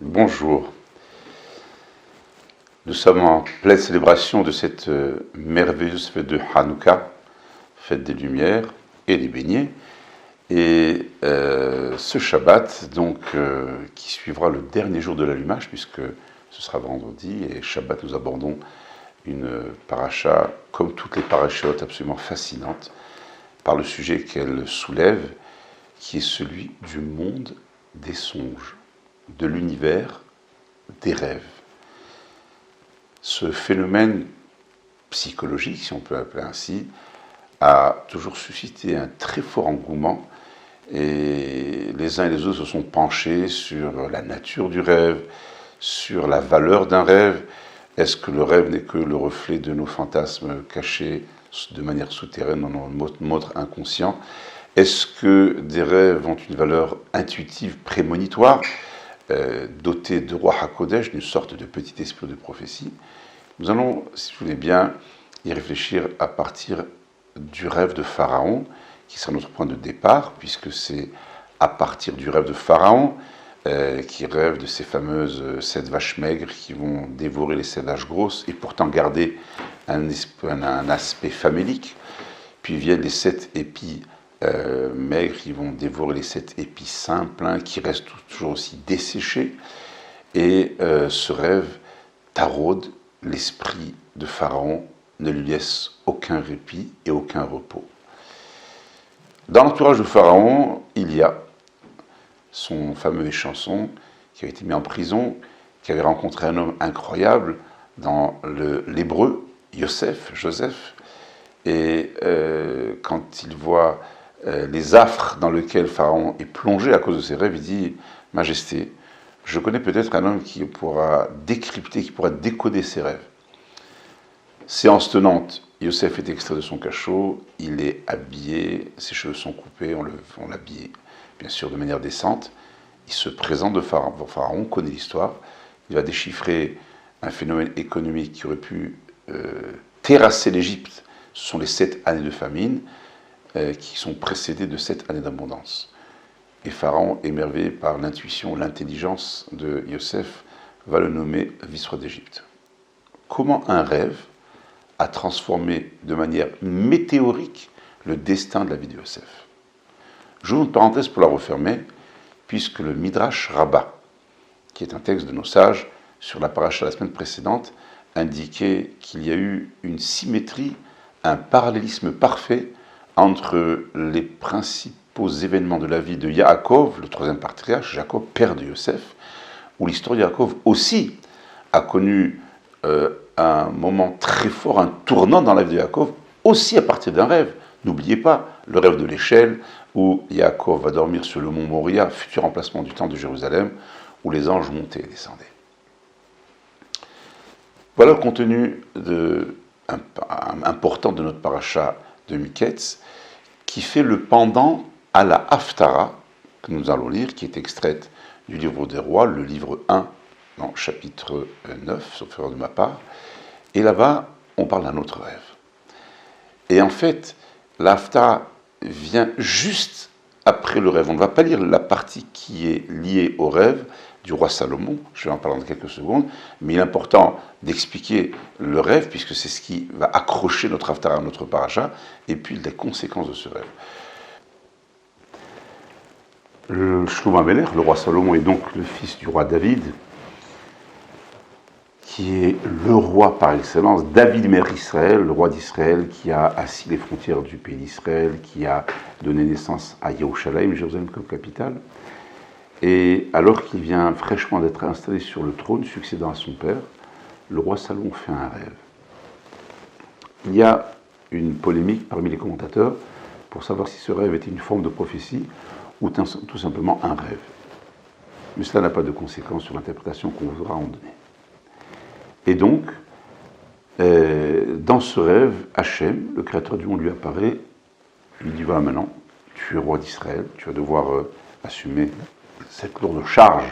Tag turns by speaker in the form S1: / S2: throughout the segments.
S1: Bonjour. Nous sommes en pleine célébration de cette merveilleuse fête de Hanouka, fête des Lumières et des beignets. Et ce Shabbat, donc, qui suivra le dernier jour de l'allumage, puisque ce sera vendredi, et Shabbat, nous abordons une paracha, comme toutes les parachutes, absolument fascinantes, par le sujet qu'elle soulève, qui est celui du monde des songes, de l'univers des rêves. Ce phénomène psychologique, si on peut l'appeler ainsi, a toujours suscité un très fort engouement et les uns et les autres se sont penchés sur la nature du rêve, sur la valeur d'un rêve. Est-ce que le rêve n'est que le reflet de nos fantasmes cachés de manière souterraine dans notre mode inconscient? Est-ce que des rêves ont une valeur intuitive prémonitoire, dotés de roi HaKodesh, d'une sorte de petit esprit de prophétie? Nous allons, si vous voulez bien, y réfléchir à partir du rêve de Pharaon, qui sera notre point de départ, puisque c'est à partir du rêve de Pharaon, qui rêve de ces fameuses 7 vaches maigres qui vont dévorer les 7 vaches grosses, et pourtant garder un aspect famélique. Puis viennent les 7 épis maigres qui vont dévorer les 7 épis simples, qui restent toujours aussi desséchés. Et ce rêve taraude l'esprit de Pharaon, ne lui laisse aucun répit et aucun repos. Dans l'entourage de Pharaon, il y a son fameux échanson qui a été mis en prison, qui avait rencontré un homme incroyable dans l'hébreu, Joseph, et quand il voit les affres dans lesquels Pharaon est plongé à cause de ses rêves, il dit « Majesté, je connais peut-être un homme qui pourra décrypter, qui pourra décoder ses rêves. » Séance tenante, Yosef est extrait de son cachot, il est habillé, ses cheveux sont coupés, on l'habille bien sûr de manière décente. Il se présente devant Pharaon, connaît l'histoire, il va déchiffrer un phénomène économique qui aurait pu terrasser l'Égypte. Ce sont les 7 années de famine qui sont précédées de 7 années d'abondance. Et Pharaon, émerveillé par l'intuition, l'intelligence de Yosef, va le nommer vice-roi d'Égypte. Comment un rêve a transformé de manière météorique le destin de la vie de Yosef? J'ouvre une parenthèse pour la refermer, puisque le Midrash Rabbah, qui est un texte de nos sages sur la paracha la semaine précédente, indiquait qu'il y a eu une symétrie, un parallélisme parfait entre les principaux événements de la vie de Yaakov, le 3e patriarche, Jacob, père de Yosef, où l'histoire de Yaakov aussi a connu un moment très fort, un tournant dans la vie de Yaakov, aussi à partir d'un rêve. N'oubliez pas le rêve de l'échelle, où Yaakov va dormir sur le mont Moria, futur emplacement du temple de Jérusalem, où les anges montaient et descendaient. Voilà le contenu important de notre paracha de Miketz, qui fait le pendant à la Haftara, que nous allons lire, qui est extraite du livre des rois, le livre 1, dans chapitre 9, sauf erreur de ma part. Et là-bas, on parle d'un autre rêve. Et en fait, la Haftara vient juste après le rêve. On ne va pas lire la partie qui est liée au rêve du roi Salomon, je vais en parler dans quelques secondes, mais il est important d'expliquer le rêve, puisque c'est ce qui va accrocher notre Haftara à notre paracha, et puis les conséquences de ce rêve. Le Shlomo Amelech, le roi Salomon, est donc le fils du roi David, qui est le roi par excellence, David Mer Israël, le roi d'Israël, qui a assis les frontières du pays d'Israël, qui a donné naissance à Yerushalayim, Jérusalem comme capitale. Et alors qu'il vient fraîchement d'être installé sur le trône, succédant à son père, le roi Salomon fait un rêve. Il y a une polémique parmi les commentateurs pour savoir si ce rêve était une forme de prophétie ou tout simplement un rêve. Mais cela n'a pas de conséquence sur l'interprétation qu'on voudra en donner. Et donc, dans ce rêve, Hachem, le créateur du monde, lui apparaît. Il dit, voilà maintenant, tu es roi d'Israël, tu vas devoir assumer cette lourde charge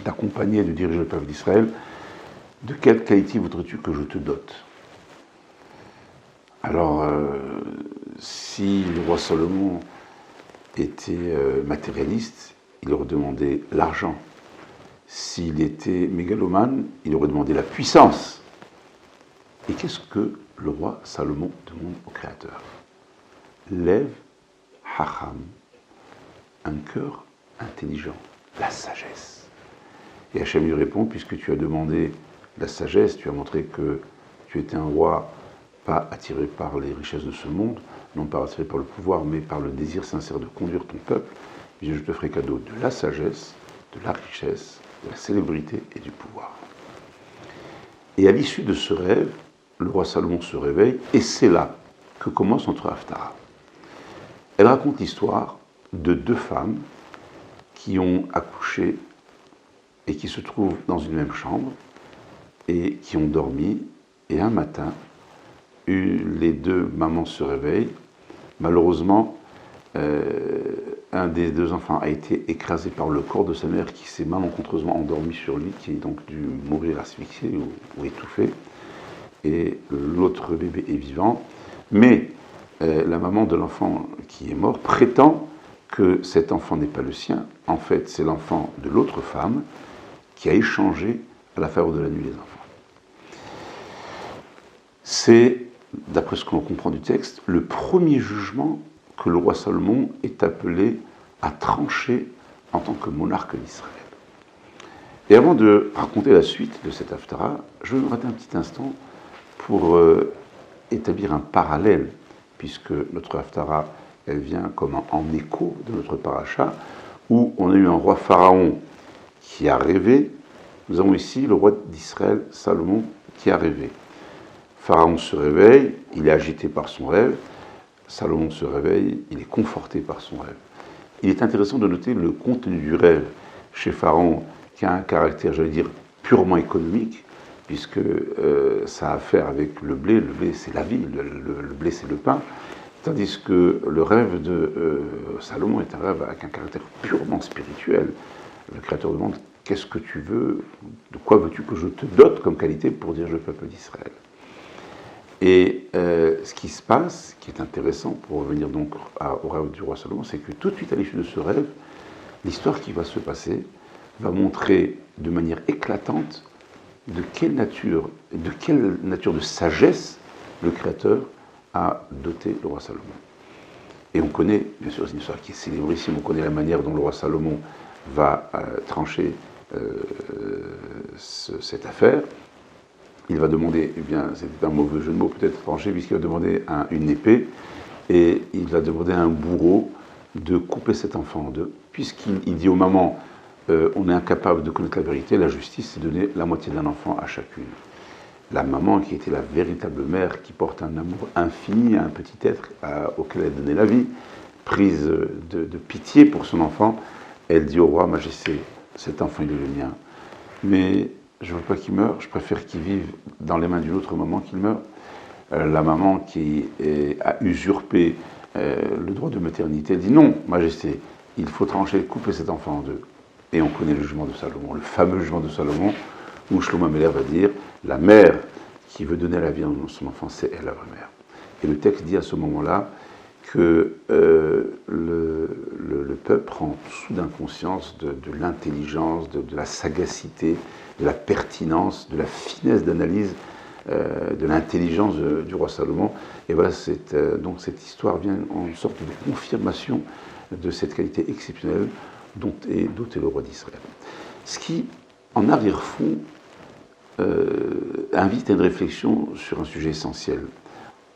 S1: d'accompagner et de diriger le peuple d'Israël. De quelle qualité voudrais-tu que je te dote? Alors, si le roi Salomon était matérialiste, il leur demandait l'argent. S'il était mégalomane, il aurait demandé la puissance. Et qu'est-ce que le roi Salomon demande au Créateur? Lève, hacham, un cœur intelligent, la sagesse. Et Hachem lui répond, puisque tu as demandé la sagesse, tu as montré que tu étais un roi pas attiré par les richesses de ce monde, non pas attiré par le pouvoir, mais par le désir sincère de conduire ton peuple, je te ferai cadeau de la sagesse, de la richesse, de la célébrité et du pouvoir. Et à l'issue de ce rêve, le roi Salomon se réveille, et c'est là que commence notre Haftarah. Elle raconte l'histoire de deux femmes qui ont accouché et qui se trouvent dans une même chambre et qui ont dormi. Et un matin, les deux mamans se réveillent. Malheureusement, un des deux enfants a été écrasé par le corps de sa mère qui s'est malencontreusement endormi sur lui, qui est donc dû mourir asphyxié ou étouffé. Et l'autre bébé est vivant. Mais la maman de l'enfant qui est mort prétend que cet enfant n'est pas le sien. En fait, c'est l'enfant de l'autre femme qui a échangé à la faveur de la nuit les enfants. C'est, d'après ce qu'on comprend du texte, le premier jugement que le roi Salomon est appelé à trancher en tant que monarque d'Israël. Et avant de raconter la suite de cette Haftarah, je vais me rater un petit instant pour établir un parallèle, puisque notre Haftarah, elle vient comme en écho de notre paracha, où on a eu un roi pharaon qui a rêvé. Nous avons ici le roi d'Israël, Salomon, qui a rêvé. Pharaon se réveille, il est agité par son rêve. Salomon se réveille, il est conforté par son rêve. Il est intéressant de noter le contenu du rêve chez Pharaon, qui a un caractère, j'allais dire, purement économique, puisque ça a à faire avec le blé c'est la vie, le blé c'est le pain, tandis que le rêve de Salomon est un rêve avec un caractère purement spirituel. Le Créateur demande, qu'est-ce que tu veux, de quoi veux-tu que je te dote comme qualité pour dire le peuple d'Israël? Et ce qui se passe, qui est intéressant pour revenir donc au rêve du roi Salomon, c'est que tout de suite à l'issue de ce rêve, l'histoire qui va se passer va montrer de manière éclatante de quelle nature de sagesse le Créateur a doté le roi Salomon. Et on connaît, bien sûr, c'est une histoire qui est célébrissime, on connaît la manière dont le roi Salomon va trancher cette affaire. Il va demander, eh bien, c'était un mauvais jeu de mots peut-être tranché, puisqu'il va demander une épée, et il va demander à un bourreau de couper cet enfant en deux, puisqu'il dit aux mamans, on est incapable de connaître la vérité, la justice, c'est donner la moitié d'un enfant à chacune. La maman, qui était la véritable mère, qui porte un amour infini à un petit être auquel elle donnait la vie, prise de pitié pour son enfant, elle dit au roi, Majesté, cet enfant il est le mien, mais je ne veux pas qu'il meure, je préfère qu'il vive dans les mains d'une autre maman qu'il meure. La maman qui a usurpé le droit de maternité, elle dit non, Majesté, il faut trancher, couper cet enfant en deux. Et on connaît le jugement de Salomon, le fameux jugement de Salomon, où Shlomo Améler va dire, la mère qui veut donner la vie à son enfant, c'est elle la vraie mère. Et le texte dit à ce moment-là que le peuple prend soudain conscience de l'intelligence, de la sagacité, de la pertinence, de la finesse d'analyse, de l'intelligence du roi Salomon. Et voilà, donc cette histoire vient en sorte de confirmation de cette qualité exceptionnelle dont est doté le roi d'Israël. Ce qui, en arrière-fond, invite à une réflexion sur un sujet essentiel.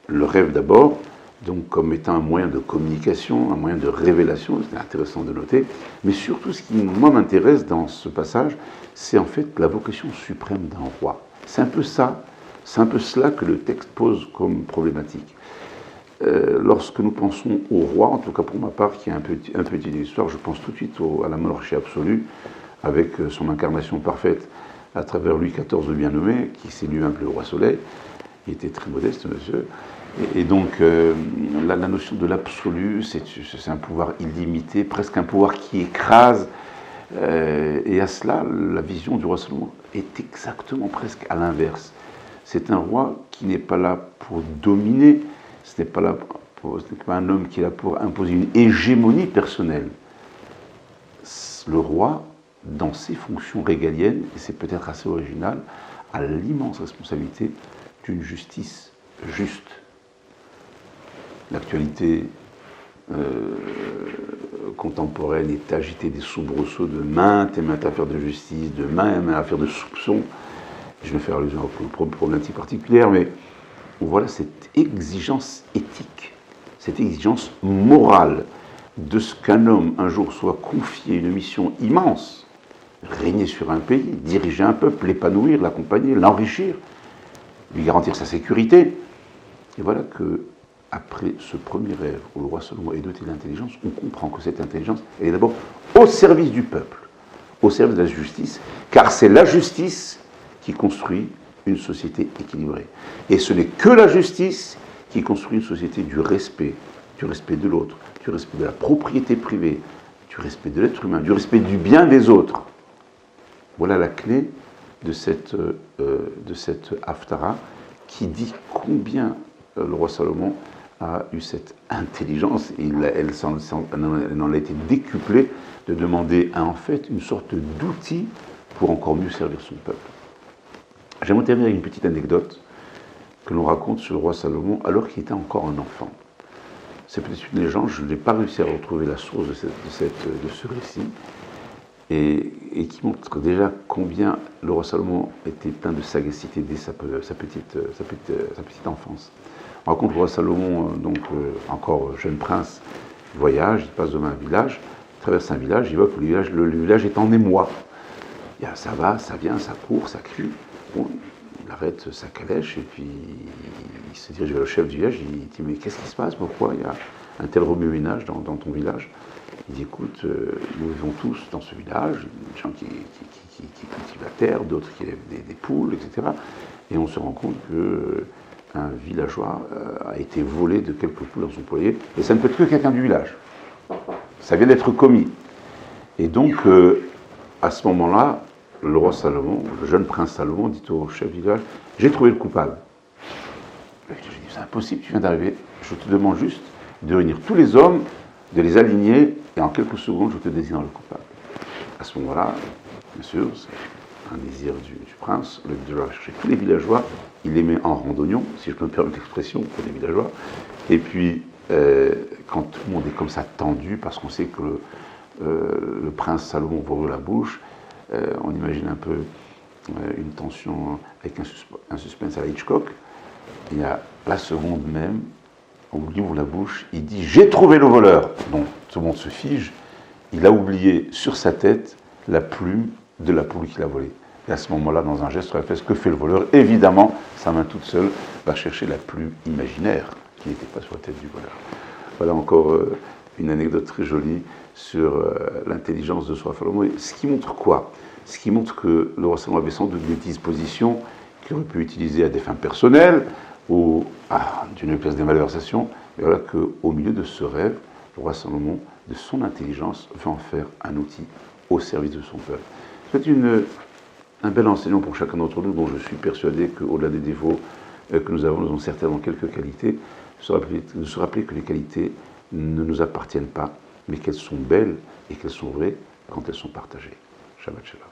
S1: Le rêve d'abord, donc comme étant un moyen de communication, un moyen de révélation, c'est intéressant de noter, mais surtout ce qui, moi, m'intéresse dans ce passage, c'est en fait la vocation suprême d'un roi. C'est un peu ça, c'est un peu cela que le texte pose comme problématique. Lorsque nous pensons au roi, en tout cas pour ma part, qui est un petit de l'histoire, je pense tout de suite à la monarchie absolue, avec son incarnation parfaite à travers Louis XIV le bien-nommé, qui s'est lui appelé le roi Soleil. Il était très modeste, monsieur. Et donc, la notion de l'absolu, c'est un pouvoir illimité, presque un pouvoir qui écrase. Et à cela, la vision du roi Salomon est exactement presque à l'inverse. C'est un roi qui n'est pas là pour dominer, ce n'est pas un homme qui est là pour imposer une hégémonie personnelle. Le roi dans ses fonctions régaliennes, et c'est peut-être assez original, a l'immense responsabilité d'une justice juste. L'actualité contemporaine est agitée des soubresauts de maintes et maintes affaires de justice, de maintes et maintes affaires de soupçons. Je vais faire allusion à une problématique particulière, mais voilà cette exigence éthique, cette exigence morale de ce qu'un homme un jour soit confié une mission immense, régner sur un pays, diriger un peuple, l'épanouir, l'accompagner, l'enrichir, lui garantir sa sécurité. Et voilà que après ce premier rêve où le roi Salomon est doté d'intelligence, on comprend que cette intelligence, elle est d'abord au service du peuple, au service de la justice, car c'est la justice qui construit une société équilibrée. Et ce n'est que la justice qui construit une société du respect de l'autre, du respect de la propriété privée, du respect de l'être humain, du respect du bien des autres. Voilà la clé de cette Haftara qui dit combien le roi Salomon a eu cette intelligence, elle en a été décuplée de demander en fait une sorte d'outil pour encore mieux servir son peuple. J'aimerais terminer avec une petite anecdote que l'on raconte sur le roi Salomon alors qu'il était encore un enfant. C'est peut-être une légende, je n'ai pas réussi à retrouver la source de ce récit, et qui montre déjà combien le roi Salomon était plein de sagacité dès sa petite enfance. On raconte le roi Salomon, encore jeune prince, voyage, il passe devant un village, il traverse un village, il voit que le village est en émoi. Ça va, ça vient, ça court, ça crie. Bon, il arrête sa calèche et puis il se dirige vers le chef du village, il dit « Mais qu'est-ce qui se passe? Pourquoi il y a un tel remue-ménage dans ton village ?» Il dit « Écoute, nous vivons tous dans ce village, des gens qui cultivent la terre, d'autres qui élèvent des poules, etc. Et on se rend compte qu'un villageois a été volé de quelques poules dans son poulailler, et ça ne peut être que quelqu'un du village. Ça vient d'être commis. Et donc, à ce moment-là, le roi Salomon, le jeune prince Salomon, dit au chef du village « J'ai trouvé le coupable. » Je lui dis « C'est impossible, tu viens d'arriver. Je te demande juste de réunir tous les hommes, de les aligner, et en quelques secondes, je te désigne le coupable. » À ce moment-là, bien sûr, c'est un désir du prince, de chercher tous les villageois, il les met en randonnion, si je peux me permettre l'expression, pour les villageois. Et puis, quand tout le monde est comme ça tendu, parce qu'on sait que le prince Salomon va ouvrir la bouche, on imagine un peu une tension avec un suspense à la Hitchcock. Il y a la seconde même, on lui ouvre la bouche, il dit « J'ai trouvé le voleur !» Donc tout le monde se fige. Il a oublié sur sa tête la plume de la poule qu'il a volée. Et à ce moment-là, dans un geste réflexe, que fait le voleur? Évidemment, sa main toute seule va chercher la plume imaginaire qui n'était pas sur la tête du voleur. Voilà encore une anecdote très jolie sur l'intelligence de ce roi Salomon. Ce qui montre quoi? Ce qui montre que le roi Salomon avait sans doute des dispositions qu'il aurait pu utiliser à des fins personnelles ou à d'une classe des malversations. Et voilà qu'au milieu de ce rêve, le roi Salomon, de son intelligence, veut en faire un outil au service de son peuple. C'est un bel enseignement pour chacun d'entre nous, dont je suis persuadé qu'au-delà des défauts que nous avons certainement quelques qualités, de se rappeler que les qualités ne nous appartiennent pas, mais qu'elles sont belles et qu'elles sont vraies quand elles sont partagées. Shabbat Shalom.